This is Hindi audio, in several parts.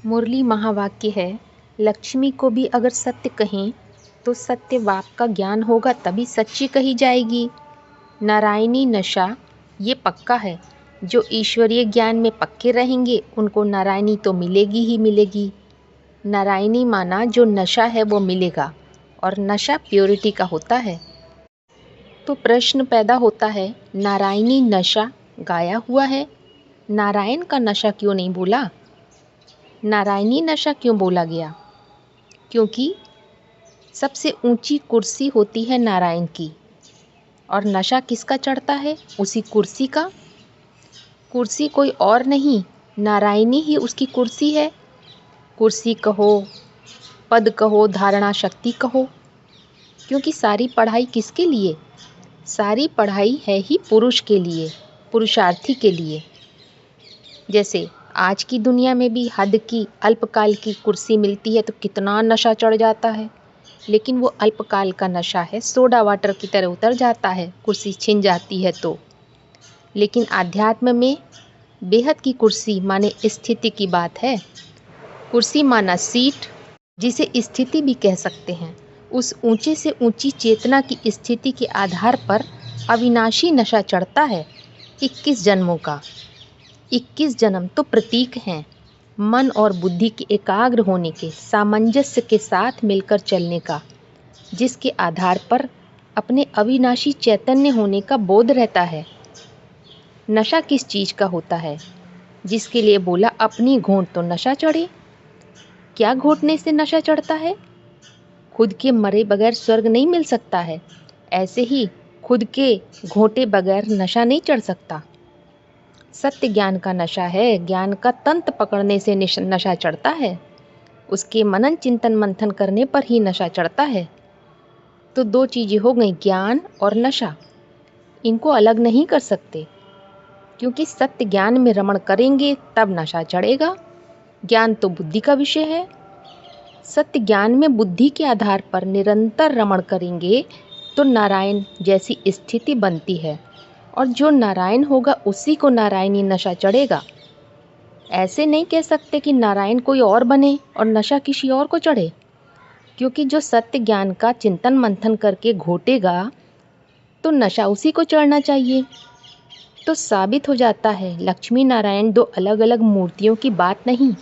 मुरली महावाक्य है, लक्ष्मी को भी अगर सत्य कहें तो सत्य वाक का ज्ञान होगा तभी सच्ची कही जाएगी। नारायणी नशा ये पक्का है, जो ईश्वरीय ज्ञान में पक्के रहेंगे उनको नारायणी तो मिलेगी ही मिलेगी। नारायणी माना जो नशा है वो मिलेगा, और नशा प्योरिटी का होता है। तो प्रश्न पैदा होता है, नारायणी नशा गाया हुआ है, नारायण का नशा क्यों नहीं बोला? नारायणी नशा क्यों बोला गया? क्योंकि सबसे ऊंची कुर्सी होती है नारायण की, और नशा किसका चढ़ता है? उसी कुर्सी का। कुर्सी कोई और नहीं, नारायणी ही उसकी कुर्सी है। कुर्सी कहो, पद कहो, धारणा शक्ति कहो, क्योंकि सारी पढ़ाई किसके लिए? सारी पढ़ाई है ही पुरुष के लिए, पुरुषार्थी के लिए। जैसे आज की दुनिया में भी हद की अल्पकाल की कुर्सी मिलती है तो कितना नशा चढ़ जाता है, लेकिन वो अल्पकाल का नशा है, सोडा वाटर की तरह उतर जाता है कुर्सी छिन जाती है तो। लेकिन आध्यात्म में बेहद की कुर्सी माने स्थिति की बात है। कुर्सी माना सीट, जिसे स्थिति भी कह सकते हैं। उस ऊंचे से ऊंची चेतना की स्थिति के आधार पर अविनाशी नशा चढ़ता है 21 जन्मों का। 21 जन्म तो प्रतीक हैं मन और बुद्धि के एकाग्र होने के, सामंजस्य के साथ मिलकर चलने का, जिसके आधार पर अपने अविनाशी चैतन्य होने का बोध रहता है। नशा किस चीज़ का होता है? जिसके लिए बोला अपनी घोंट तो नशा चढ़े। क्या घोटने से नशा चढ़ता है? खुद के मरे बगैर स्वर्ग नहीं मिल सकता है, ऐसे ही खुद के घोंटे बगैर नशा नहीं चढ़ सकता। सत्य ज्ञान का नशा है, ज्ञान का तंत्र पकड़ने से नशा चढ़ता है, उसके मनन चिंतन मंथन करने पर ही नशा चढ़ता है। तो दो चीज़ें हो गई, ज्ञान और नशा। इनको अलग नहीं कर सकते, क्योंकि सत्य ज्ञान में रमण करेंगे तब नशा चढ़ेगा। ज्ञान तो बुद्धि का विषय है। सत्य ज्ञान में बुद्धि के आधार पर निरंतर रमण करेंगे तो नारायण जैसी स्थिति बनती है, और जो नारायण होगा उसी को नारायणी नशा चढ़ेगा। ऐसे नहीं कह सकते कि नारायण कोई और बने और नशा किसी और को चढ़े, क्योंकि जो सत्य ज्ञान का चिंतन मंथन करके घोटेगा तो नशा उसी को चढ़ना चाहिए। तो साबित हो जाता है लक्ष्मी नारायण दो अलग अलग मूर्तियों की बात नहीं।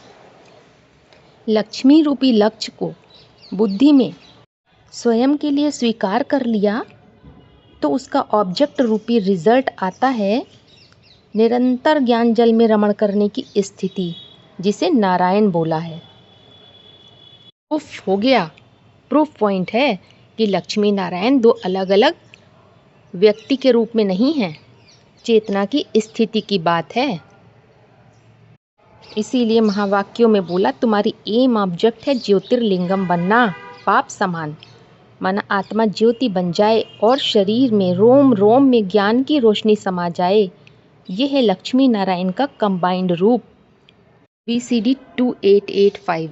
लक्ष्मी रूपी लक्ष्य को बुद्धि में स्वयं के लिए स्वीकार कर लिया तो उसका ऑब्जेक्ट रूपी रिजल्ट आता है निरंतर ज्ञान जल में रमण करने की स्थिति, जिसे नारायण बोला है। प्रूफ हो गया, प्रूफ पॉइंट है कि लक्ष्मी नारायण दो अलग अलग व्यक्ति के रूप में नहीं है, चेतना की स्थिति की बात है। इसीलिए महावाक्यों में बोला तुम्हारी एम ऑब्जेक्ट है ज्योतिर्लिंगम बनना, पाप समान। माना आत्मा ज्योति बन जाए और शरीर में रोम रोम में ज्ञान की रोशनी समा जाए। यह है लक्ष्मी नारायण का कंबाइंड रूप। BCD 2885।